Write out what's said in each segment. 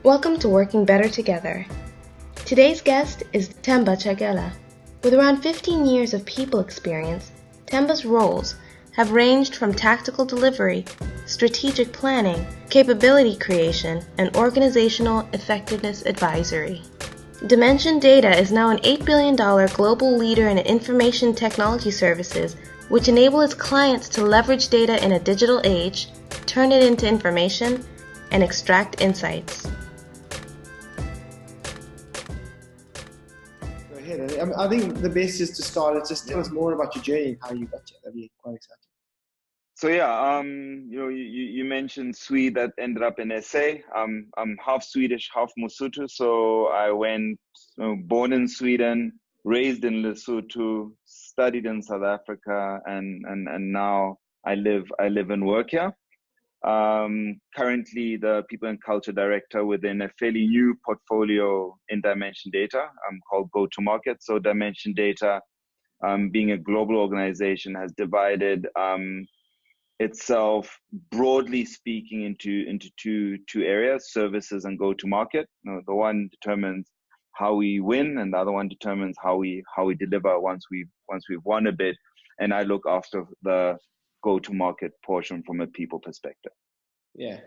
Welcome to Working Better Together. Today's guest is Themba Chakela. With around 15 years of people experience, Themba's roles have ranged from tactical delivery, strategic planning, capability creation, and organizational effectiveness advisory. Dimension Data is now an $8 billion global leader in information technology services, which enable its clients to leverage data in a digital age, turn it into information, and extract insights. Go ahead. I think the best is to start. It's just tell us more about your journey and how you got here. That'd be quite exciting. So yeah, you mentioned Swede that ended up in SA. I'm half Swedish, half Mosotho. So I went, born in Sweden, raised in Lesotho, studied in South Africa, and now I live and work here. Currently the People and Culture Director within a fairly new portfolio in Dimension Data, called Go to Market. So Dimension Data, being a global organization, has divided itself, broadly speaking, into two areas: services and go to market. The one determines how we win, and the other one determines how we deliver once we've won a bit. And I look after the go to market portion from a people perspective. Yeah,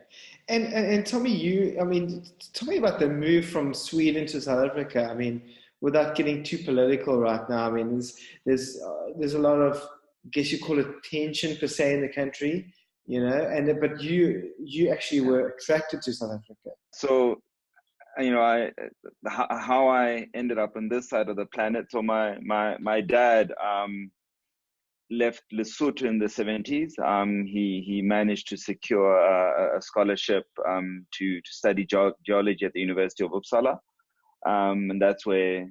and tell me tell me about the move from Sweden to South Africa. I mean, without getting too political right now, I mean, there's a lot of, I guess you call it, tension per se in the country, but you actually were attracted to South Africa. So, how I ended up on this side of the planet. So my dad left Lesotho in the 70s. He managed to secure a scholarship to study geology at the University of Uppsala. And that's where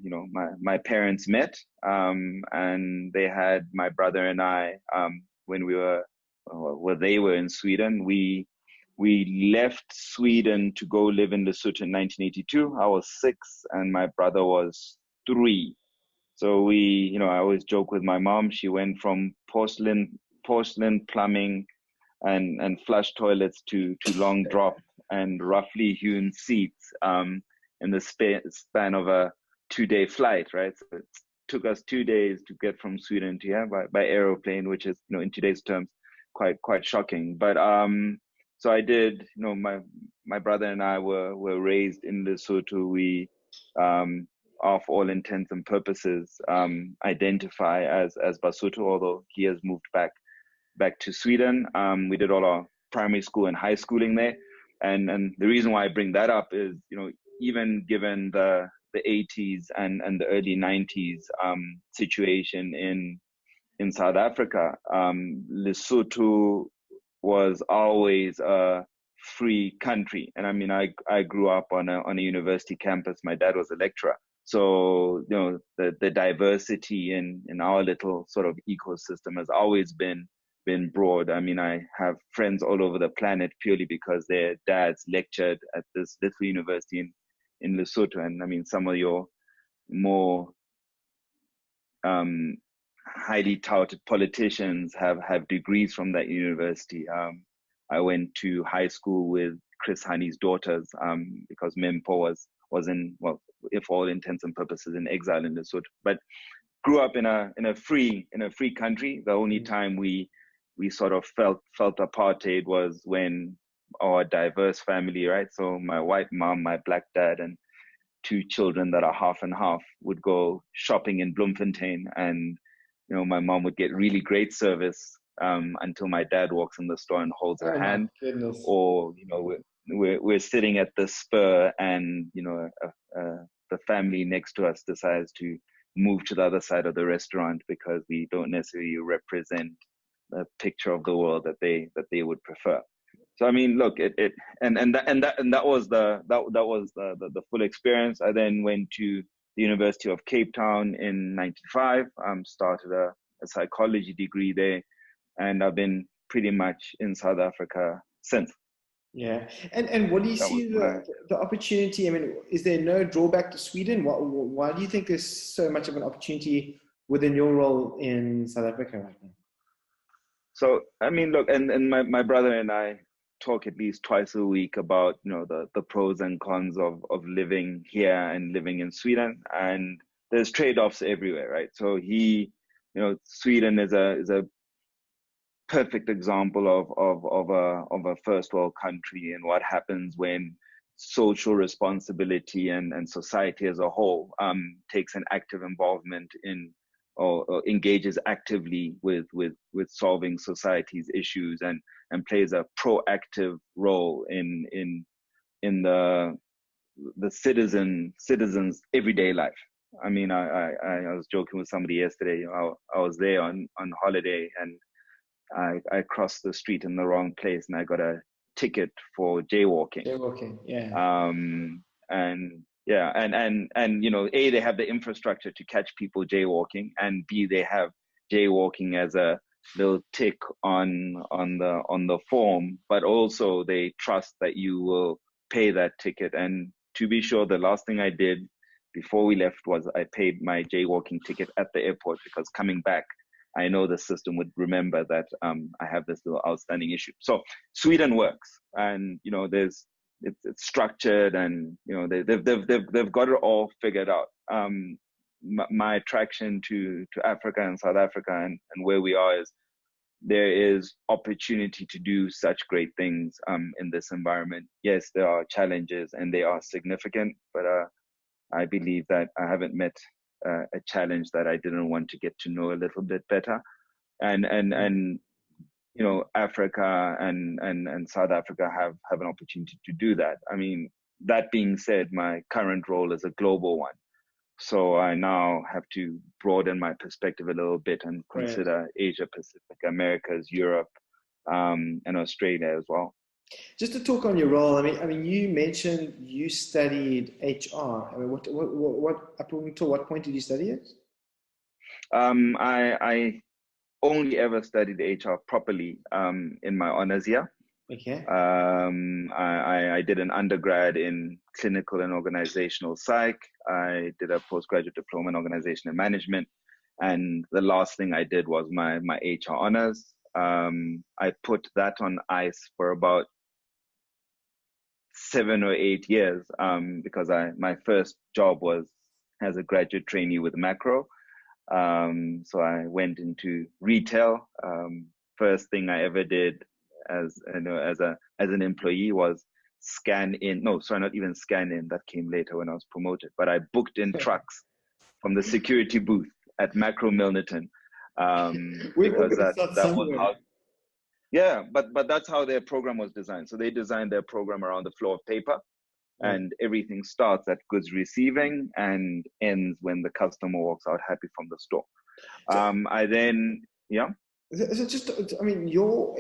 my parents met, and they had my brother and I when they were in Sweden. We left Sweden to go live in Lesotho in 1982. I was 6 and my brother was 3. So I always joke with my mom. She went from porcelain plumbing and flush toilets to long drop and roughly hewn seats in the span of a 2-day flight, right? So it took us 2 days to get from Sweden to here by aeroplane, which is, in today's terms, quite shocking. But so I did, my brother and I were raised in Lesotho. We of all intents and purposes identify as Basotho, although he has moved back to Sweden. We did all our primary school and high schooling there, and the reason why I bring that up is, even given the 80s and the early 90s situation in South Africa, Lesotho was always a free country. And I mean, I grew up on a university campus. My dad was a lecturer. So, the diversity in our little sort of ecosystem has always been broad. I mean, I have friends all over the planet purely because their dads lectured at this little university in Lesotho. And I mean, some of your more highly touted politicians have degrees from that university. I went to high school with Chris Honey's daughters because Mempo was in, well, if all intents and purposes, in exile in Lesotho, but grew up in a free country. The only time we sort of felt apartheid was when our diverse family, right? So my white mom, my black dad, and 2 children that are half and half would go shopping in Bloemfontein, and my mom would get really great service until my dad walks in the store and holds her hand. Goodness. Or we're sitting at the spur, and the family next to us decides to move to the other side of the restaurant because we don't necessarily represent the picture of the world that they would prefer. So I mean, look, that was the full experience. I then went to the University of Cape Town in '95. Started a psychology degree there, and I've been pretty much in South Africa since. Yeah, and what do you see the opportunity? I mean, is there no drawback to Sweden? Why do you think there's so much of an opportunity within your role in South Africa right now? So I mean, look, and my brother and I talk at least twice a week about, the pros and cons of living here and living in Sweden. And there's trade-offs everywhere, right? So Sweden is a perfect example of a first world country, and what happens when social responsibility and society as a whole takes an active involvement in or engages actively with solving society's issues, and plays a proactive role in the citizens everyday life. I mean, I was joking with somebody yesterday. I was there on holiday, and I crossed the street in the wrong place, and I got a ticket for jaywalking. Jaywalking, yeah. And yeah, and A, they have the infrastructure to catch people jaywalking, and B, they have jaywalking as a little tick on the form, but also they trust that you will pay that ticket. And to be sure, the last thing I did before we left was I paid my jaywalking ticket at the airport, because coming back, I know the system would remember that I have this little outstanding issue. So Sweden works, and it's structured, and they've got it all figured out. My attraction to Africa and South Africa and where we are is there is opportunity to do such great things in this environment. Yes, there are challenges, and they are significant, but I believe that I haven't met a challenge that I didn't want to get to know a little bit better. And Africa and South Africa have an opportunity to do that. I mean, that being said, my current role is a global one. So I now have to broaden my perspective a little bit and consider Asia Pacific, Americas, Europe, and Australia as well. Just to talk on your role, I mean, you mentioned you studied HR. I mean, up until what point did you study it? I only ever studied HR properly in my honors year. Okay. I did an undergrad in clinical and organizational psych. I did a postgraduate diploma in organization and management. And the last thing I did was my HR honors. I put that on ice for about 7 or 8 years because my first job was as a graduate trainee with Macro. So I went into retail. First thing I ever did as an employee was scan in. No, sorry, not even scan in. That came later when I was promoted. But I booked in trucks from the security booth at Macro Milnerton because that was how. Yeah, but that's how their program was designed. So they designed their program around the flow of paper, and everything starts at goods receiving and ends when the customer walks out happy from the store. So just, I mean, your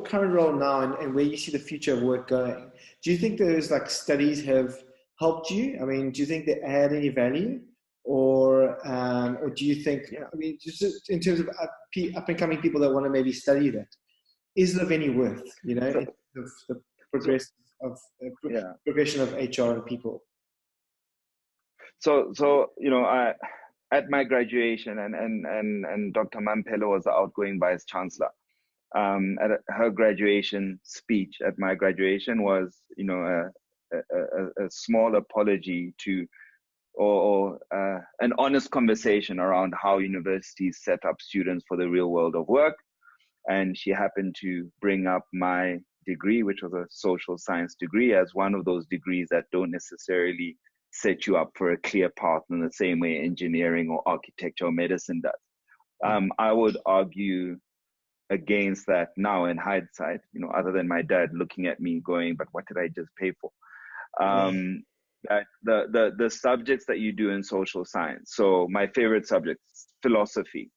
current role now and where you see the future of work going, do you think those studies have helped you? I mean, do you think they add any value? Or do you think, I mean, just in terms of up and coming people that want to maybe study that, is it of any worth, the progression of HR and people? So at my graduation, and Dr. Mampelo was the outgoing vice chancellor. At her graduation speech at my graduation was, a small apology to, or an honest conversation around how universities set up students for the real world of work. And she happened to bring up my degree, which was a social science degree, as one of those degrees that don't necessarily set you up for a clear path in the same way engineering or architecture or medicine does. I would argue against that now in hindsight, other than my dad looking at me going, but what did I just pay for? That the subjects that you do in social science. So my favorite subjects, philosophy,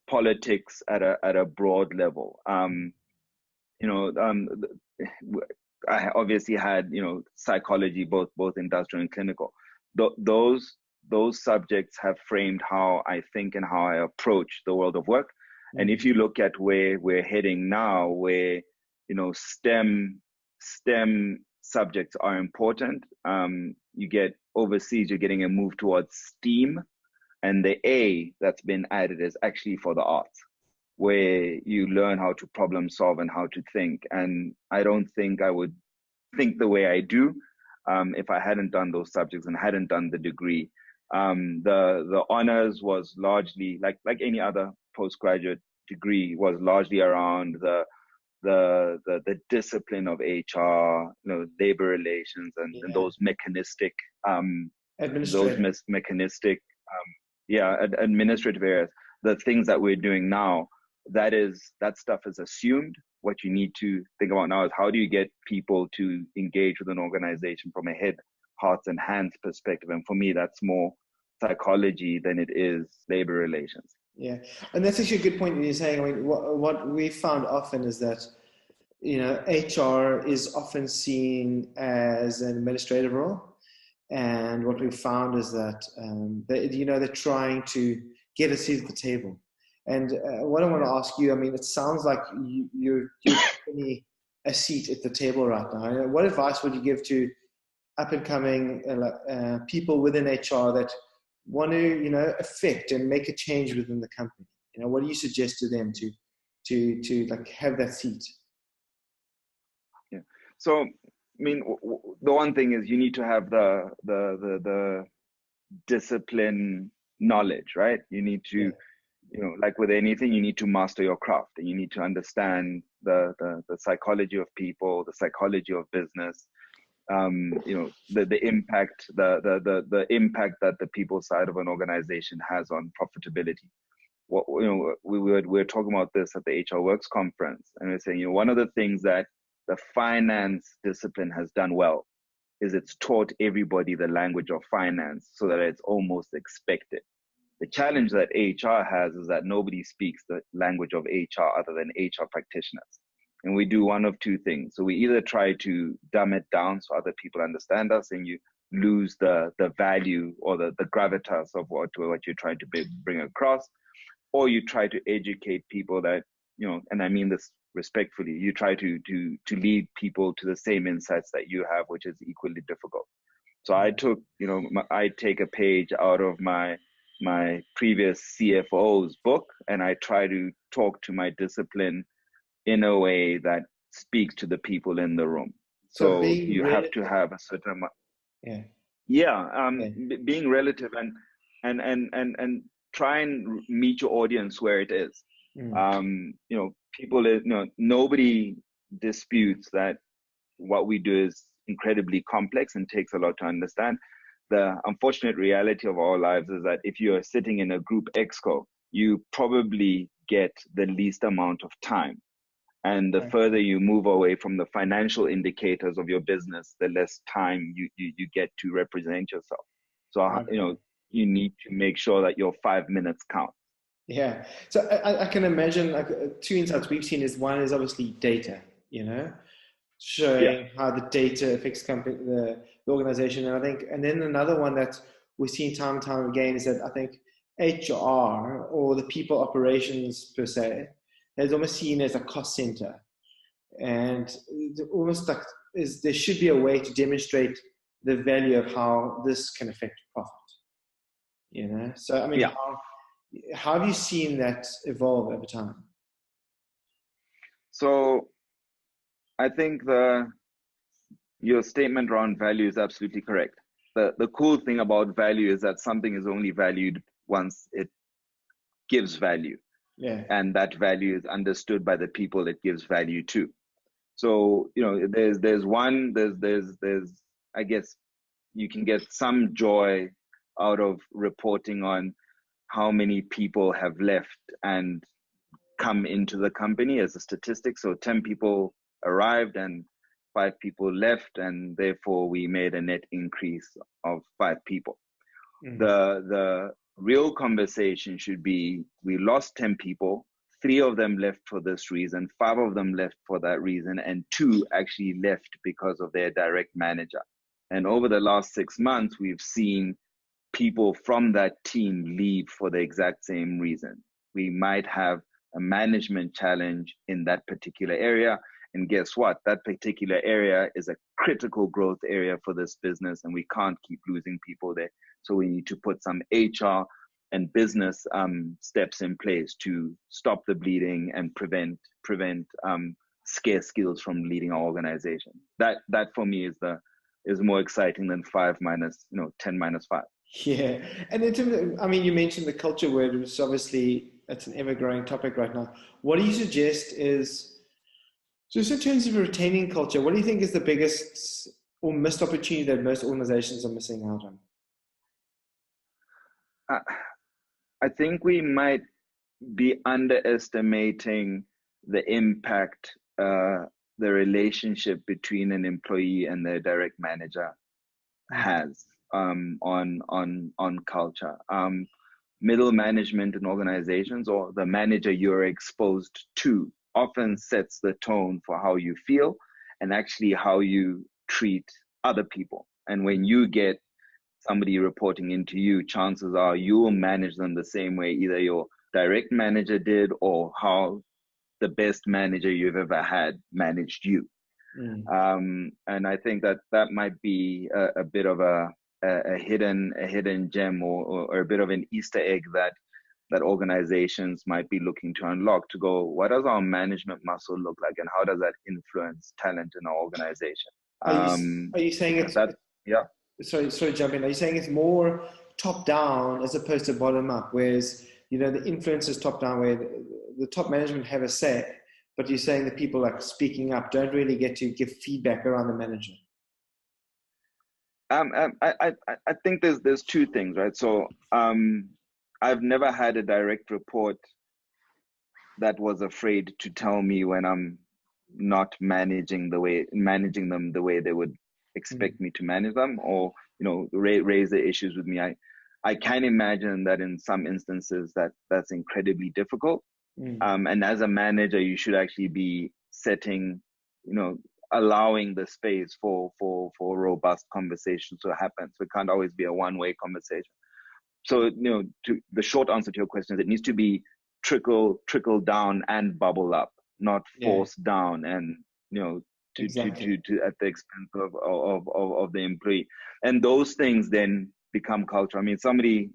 politics at a broad level. I obviously had psychology, both industrial and clinical. Those subjects have framed how I think and how I approach the world of work. And if you look at where we're heading now, where STEM subjects are important, you get overseas, you're getting a move towards STEAM. And the A that's been added is actually for the arts. where you learn how to problem solve and how to think. And I don't think I would think the way I do if I hadn't done those subjects and hadn't done the degree. The honors was largely like any other postgraduate degree, was largely around the discipline of HR, labor relations, and those mechanistic administrative areas. The things that we're doing now, that stuff is assumed. What you need to think about now is how do you get people to engage with an organization from a head, hearts, and hands perspective. And for me, that's more psychology than it is labor relations. Yeah, and that's actually a good point when you're saying, I mean, what we found often is that, HR is often seen as an administrative role. And what we've found is that, they're trying to get a seat at the table. And what I want to ask you, I mean, it sounds like you're getting a seat at the table right now. What advice would you give to up-and-coming people within HR that want to, affect and make a change within the company? What do you suggest to them to like have that seat? Yeah. So, I mean, the one thing is you need to have the discipline knowledge, right? You need to, like with anything, you need to master your craft, and you need to understand the psychology of people, the psychology of business, the impact, the impact that the people side of an organization has on profitability. We were talking about this at the HR Works conference, and we're saying, one of the things that the finance discipline has done well is it's taught everybody the language of finance so that it's almost expected. The challenge that HR has is that nobody speaks the language of HR other than HR practitioners. And we do one of two things. So we either try to dumb it down so other people understand us, and you lose the value or the gravitas of what you're trying to bring across, or you try to educate people that, and I mean this respectfully, you try to lead people to the same insights that you have, which is equally difficult. So I take a page out of my previous CFO's book, and I try to talk to my discipline in a way that speaks to the people in the room. So you have to have a certain amount. Being relative and try and meet your audience where it is. People, nobody disputes that what we do is incredibly complex and takes a lot to understand. The unfortunate reality of our lives is that if you are sitting in a group exco, you probably get the least amount of time. And the further you move away from the financial indicators of your business, the less time you get to represent yourself. So, you need to make sure that your 5 minutes count. Yeah. So I can imagine two insights we've seen is one is obviously data, showing how the data affects the organization. And then another one that we've seen time and time again is that I think HR or the people operations per se is almost seen as a cost center. And almost like there should be a way to demonstrate the value of how this can affect profit. So I mean, how have you seen that evolve over time? So I think your statement around value is absolutely correct. The cool thing about value is that something is only valued once it gives value. Yeah. And that value is understood by the people it gives value to. So, there's I guess you can get some joy out of reporting on how many people have left and come into the company as a statistic. So 10 people arrived and 5 people left, and therefore we made a net increase of 5 people. Mm-hmm. The real conversation should be, we lost 10 people, 3 of them left for this reason, 5 of them left for that reason, and 2 actually left because of their direct manager. And over the last 6 months, we've seen people from that team leave for the exact same reason. We might have a management challenge in that particular area. And guess what? That particular area is a critical growth area for this business, and we can't keep losing people there. So we need to put some HR and business steps in place to stop the bleeding and prevent scarce skills from leading our organization. That for me is more exciting than 5 minus 10 minus 5. Yeah, and in terms of, I mean, you mentioned the culture word, which is obviously it's an ever-growing topic right now. What do you suggest is, just in terms of retaining culture, what do you think is the biggest or missed opportunity that most organizations are missing out on? I think we might be underestimating the impact the relationship between an employee and their direct manager has on culture. Middle management in organizations, or the manager you're exposed to, often sets the tone for how you feel and actually how you treat other people. And when you get somebody reporting into you, chances are you will manage them the same way either your direct manager did or how the best manager you've ever had managed you. And I think that might be a bit of a hidden gem or a bit of an Easter egg that organizations might be looking to unlock, to go, what does our management muscle look like and how does that influence talent in our organization? Are you saying it's that? Yeah. Sorry, jump in. Are you saying it's more top down as opposed to bottom up? Whereas, the influence is top down, where the top management have a say, but you're saying the people like speaking up don't really get to give feedback around the manager. I think there's two things, right? So I've never had a direct report that was afraid to tell me when I'm not managing them the way they would expect me to manage them, or raise the issues with me. I can imagine that in some instances that's incredibly difficult. And as a manager, you should actually be setting, allowing the space for robust conversations to happen. So it can't always be a one-way conversation. So, the short answer to your question is it needs to be trickle down and bubble up, not forced down and, to at the expense of the employee. And those things then become culture. I mean, somebody,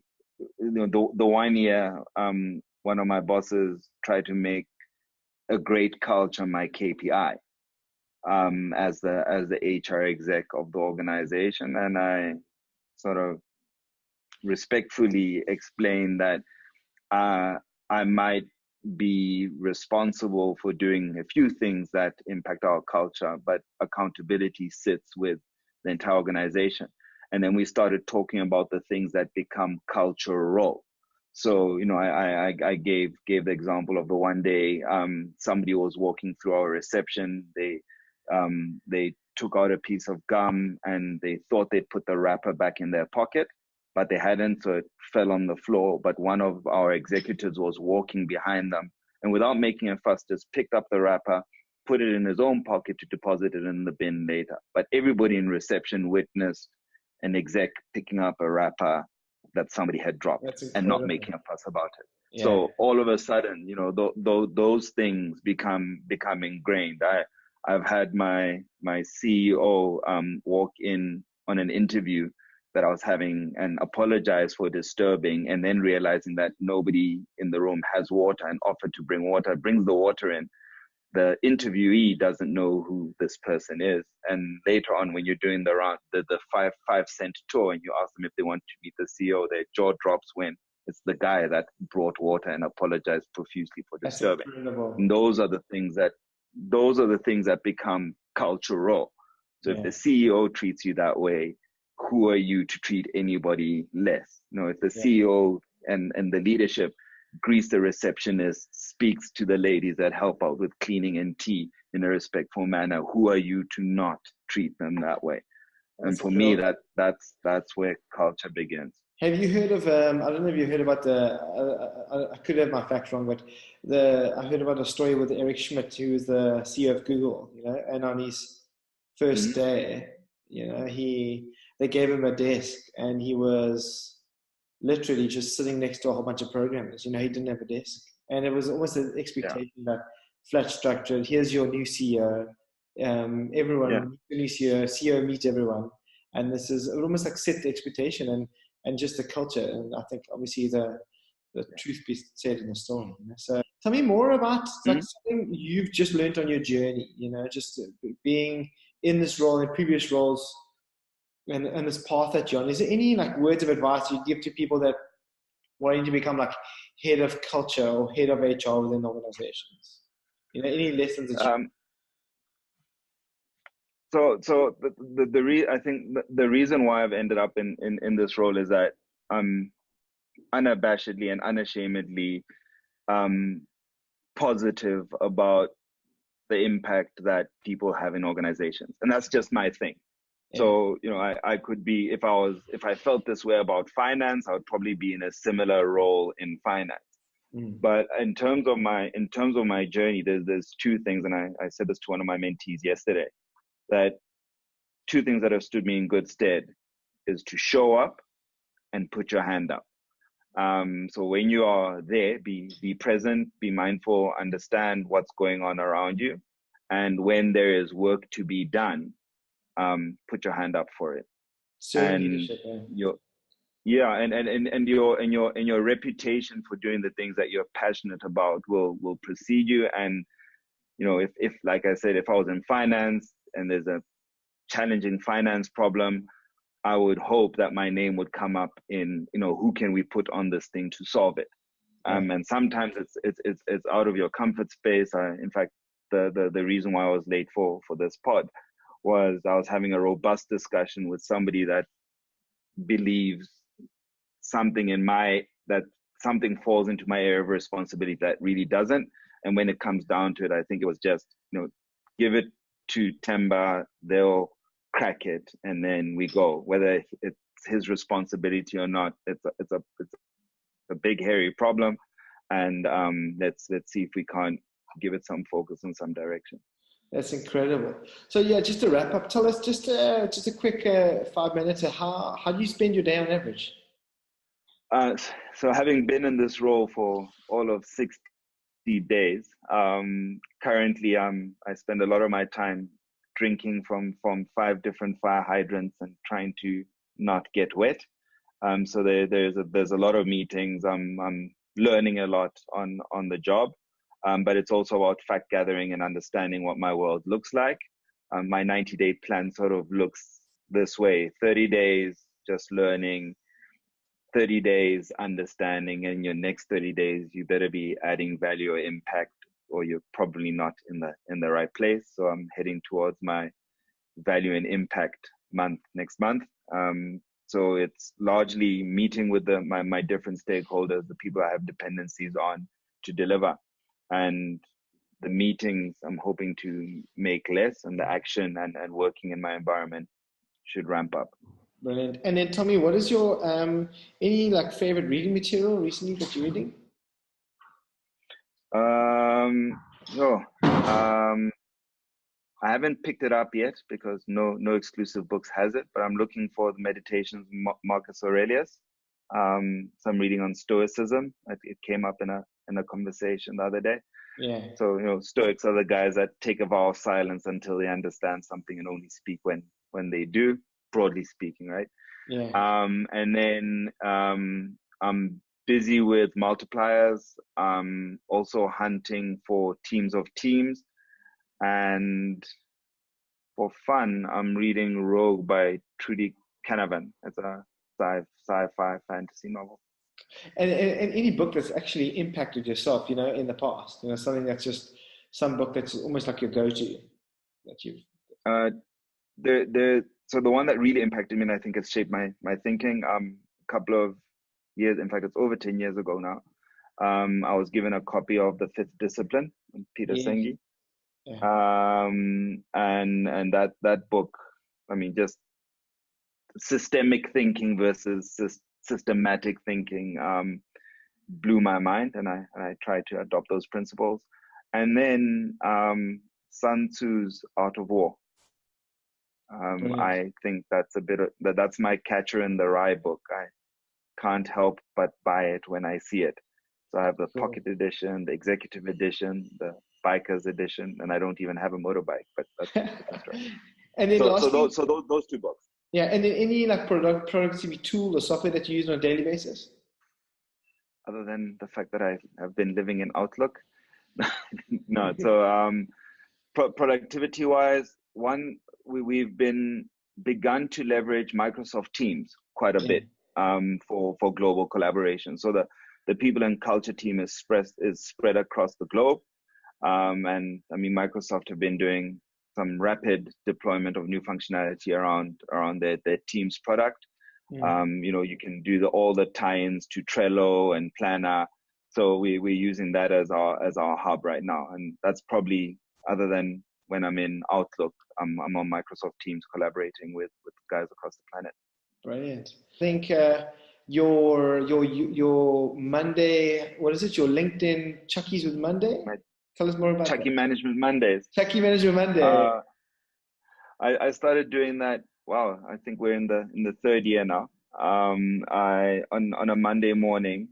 the 1 year, one of my bosses tried to make a great culture my KPI as the HR exec of the organization. And I sort of respectfully explained that I might be responsible for doing a few things that impact our culture, but accountability sits with the entire organization. And then we started talking about the things that become cultural. So, I gave the example of the one day somebody was walking through our reception. They took out a piece of gum and they thought they'd put the wrapper back in their pocket, but they hadn't, so it fell on the floor. But one of our executives was walking behind them and without making a fuss, just picked up the wrapper, put it in his own pocket to deposit it in the bin later. But everybody in reception witnessed an exec picking up a wrapper that somebody had dropped and not making a fuss about it. Yeah. So all of a sudden, those things become ingrained. I've had my CEO walk in on an interview that I was having and apologize for disturbing, and then realizing that nobody in the room has water and offered to bring water, brings the water in. The interviewee doesn't know who this person is. And later on, when you're doing the 5-cent tour and you ask them if they want to meet the CEO, their jaw drops when it's the guy that brought water and apologized profusely for disturbing. And those are the things that become cultural. So if the CEO treats you that way, who are you to treat anybody less? If the CEO and the leadership greets the receptionist, speaks to the ladies that help out with cleaning and tea in a respectful manner, who are you to not treat them that way? And for me, that's where culture begins. Have you heard of, I don't know if you heard about I could have my facts wrong, but I heard about a story with Eric Schmidt, who is the CEO of Google, and on his first day, they gave him a desk and he was literally just sitting next to a whole bunch of programmers. He didn't have a desk. And it was almost an expectation that flat structured, here's your new CEO, everyone, meet the new CEO meet everyone. And this is almost like set the expectation. and just the culture. And I think obviously the truth be said in the story. So tell me more about like something you've just learned on your journey, just being in this role and previous roles and this path that you're on. Is there any like words of advice you'd give to people that wanting to become like head of culture or head of HR within organizations? Any lessons that you... So I think the reason why I've ended up in this role is that I'm unabashedly and unashamedly positive about the impact that people have in organizations, and that's just my thing. Yeah. So I could be, if I felt this way about finance, I would probably be in a similar role in finance. But in terms of my journey, there's two things, and I said this to one of my mentees yesterday, that two things that have stood me in good stead is to show up and put your hand up. So when you are there, be present, be mindful, understand what's going on around you, and when there is work to be done, put your hand up for it. And your reputation for doing the things that you're passionate about will precede you. And if like I said, if I was in finance and there's a challenging finance problem, I would hope that my name would come up in, who can we put on this thing to solve it? And sometimes it's out of your comfort space. In fact, the reason why I was late for this pod was I was having a robust discussion with somebody that believes something that something falls into my area of responsibility that really doesn't. And when it comes down to it, I think it was just, give it to Themba, they'll crack it, and then we go. Whether it's his responsibility or not, it's a big hairy problem, and let's see if we can't give it some focus in some direction. That's incredible. So yeah, just to wrap up, tell us just a quick 5 minutes. How do you spend your day on average? So having been in this role for all of 60 days, currently I spend a lot of my time drinking from 5 different fire hydrants and trying to not get wet. So there's a lot of meetings. I'm learning a lot on the job, but it's also about fact gathering and understanding what my world looks like. My 90-day plan sort of looks this way: 30 days just learning, 30 days understanding, and your next 30 days you better be adding value or impact, or you're probably not in the right place. So I'm heading towards my value and impact month next month. So it's largely meeting with my different stakeholders, the people I have dependencies on to deliver. And the meetings I'm hoping to make less, and the action and working in my environment should ramp up. Brilliant. And then tell me, what is your any like favorite reading material recently that you're reading? I haven't picked it up yet because no exclusive books has it, but I'm looking for the Meditations of Marcus Aurelius. Some reading on Stoicism. It came up in a conversation the other day. Yeah. So Stoics are the guys that take a vow of silence until they understand something and only speak when they do, broadly speaking, right? Yeah. And then I'm busy with multipliers. Also hunting for teams of teams. And for fun, I'm reading Rogue by Trudy Canavan. It's a sci-fi fantasy novel. And any book that's actually impacted yourself, in the past, something that's just some book that's almost like your go-to that you've. So the one that really impacted me, and I think it's shaped my thinking. A couple of years, in fact, it's over 10 years ago now. I was given a copy of The Fifth Discipline, Peter Senge. Yeah. And that book, just systemic thinking versus systematic thinking, blew my mind, and I tried to adopt those principles. And then Sun Tzu's Art of War. I think that's my Catcher in the Rye book. I can't help but buy it when I see it. So I have the pocket edition, the executive edition, the biker's edition, and I don't even have a motorbike, but that's right. And then so those 2 books. Yeah, and then any like productivity tool or software that you use on a daily basis? Other than the fact that I have been living in Outlook. No, so productivity wise, one, we've been begun to leverage Microsoft Teams quite a Yeah. bit for global collaboration. So the people and culture team is spread across the globe. And I mean, Microsoft have been doing some rapid deployment of new functionality around their Teams product. Mm. You can do all the tie-ins to Trello and Planner. So we're using that as our hub right now, and that's probably, other than when I'm in Outlook, I'm on Microsoft Teams collaborating with guys across the planet. Brilliant. I think your Monday, what is it? Your LinkedIn Chuckies with Monday? My Tell us more about Chucky that. Management Mondays. Chucky Management Monday. Uh, I started doing that. Wow, I think we're in the third year now. I on a Monday morning,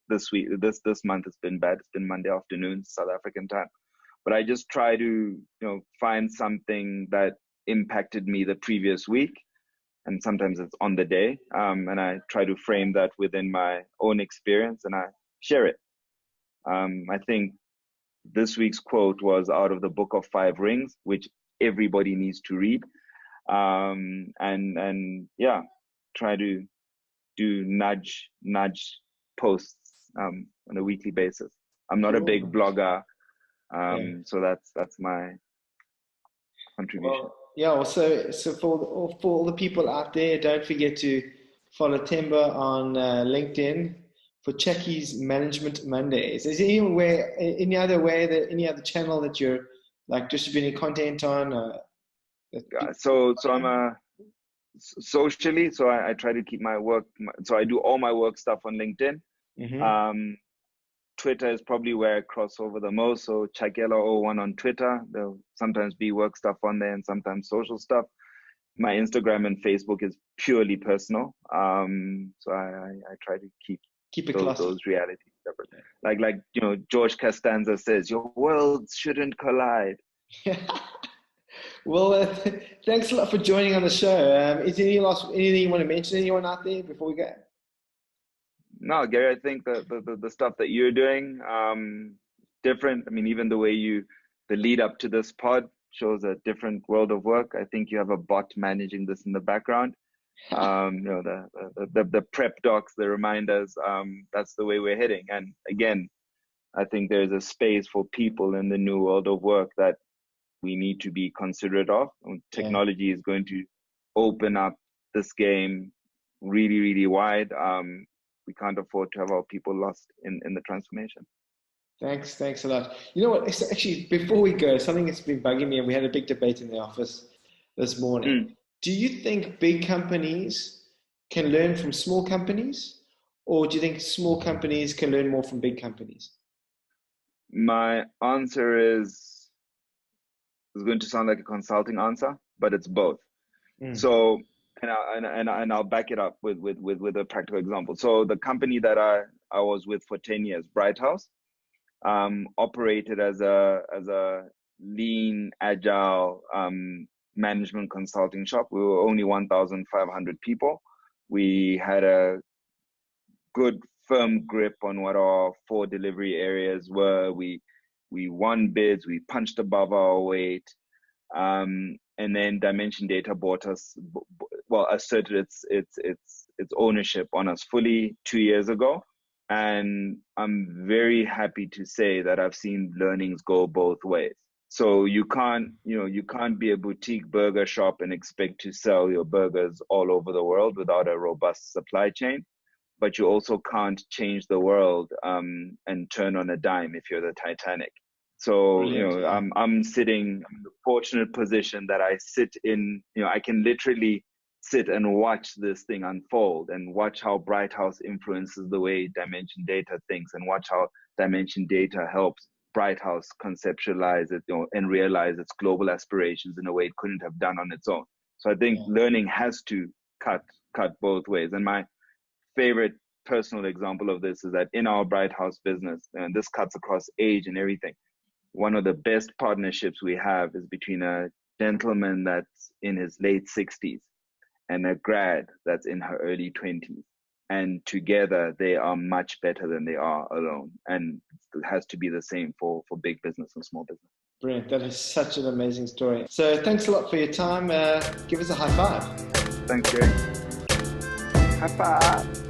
this week, this month has been bad. It's been Monday afternoon, South African time. But I just try to find something that impacted me the previous week, and sometimes it's on the day. And I try to frame that within my own experience, and I share it. I think this week's quote was out of the Book of Five Rings, which everybody needs to read. And yeah, try to do nudge posts on a weekly basis. I'm not a big Cool. blogger, Yeah. so that's my contribution. Well, yeah. Also, so for all the people out there, don't forget to follow Themba on LinkedIn for Chucky's Management Mondays. Is there any other way that any other channel that you're like distributing content on? So I'm socially, so I try to keep my work. So I do all my work stuff on LinkedIn. Mm-hmm. Twitter is probably where I cross over the most. So Chakela01 on Twitter. There'll sometimes be work stuff on there and sometimes social stuff. My Instagram and Facebook is purely personal. So I try to Keep it those classy. realities separate. Like George Costanza says, your worlds shouldn't collide. Well, thanks a lot for joining on the show. Is there anything you want to mention? Anyone out there before we go? No, Gary, I think the stuff that you're doing, different. I mean, even the way the lead up to this pod shows a different world of work. I think you have a bot managing this in the background. The prep docs, the reminders, that's the way we're heading. And again, I think there's a space for people in the new world of work that we need to be considerate of. Technology is going to open up this game really, really wide. We can't afford to have our people lost in the transformation. Thanks a lot. You know what? Actually, before we go, something that's been bugging me, and we had a big debate in the office this morning. Do you think big companies can learn from small companies, or do you think small companies can learn more from big companies? My answer is going to sound like a consulting answer, but it's both. So, and I'll back it up with a practical example. So the company that I was with for 10 years, Bright House, operated as a lean, agile management consulting shop. We were only 1,500 people. We had a good firm grip on what our 4 delivery areas were. We won bids. We punched above our weight. And then Dimension Data asserted its ownership on us fully 2 years ago. And I'm very happy to say that I've seen learnings go both ways. So you can't be a boutique burger shop and expect to sell your burgers all over the world without a robust supply chain. But you also can't change the world and turn on a dime if you're the Titanic. So, Brilliant. I'm sitting in the fortunate position that I sit in, I can literally sit and watch this thing unfold and watch how Bright House influences the way Dimension Data thinks, and watch how Dimension Data helps Bright House conceptualize it, and realize its global aspirations in a way it couldn't have done on its own. So I think learning has to cut both ways. And my favorite personal example of this is that in our Bright House business, and this cuts across age and everything, one of the best partnerships we have is between a gentleman that's in his late 60s and a grad that's in her early 20s. And together they are much better than they are alone. And it has to be the same for big business and small business. Brilliant. That is such an amazing story. So thanks a lot for your time. Give us a high five. Thanks, Jerry. High five.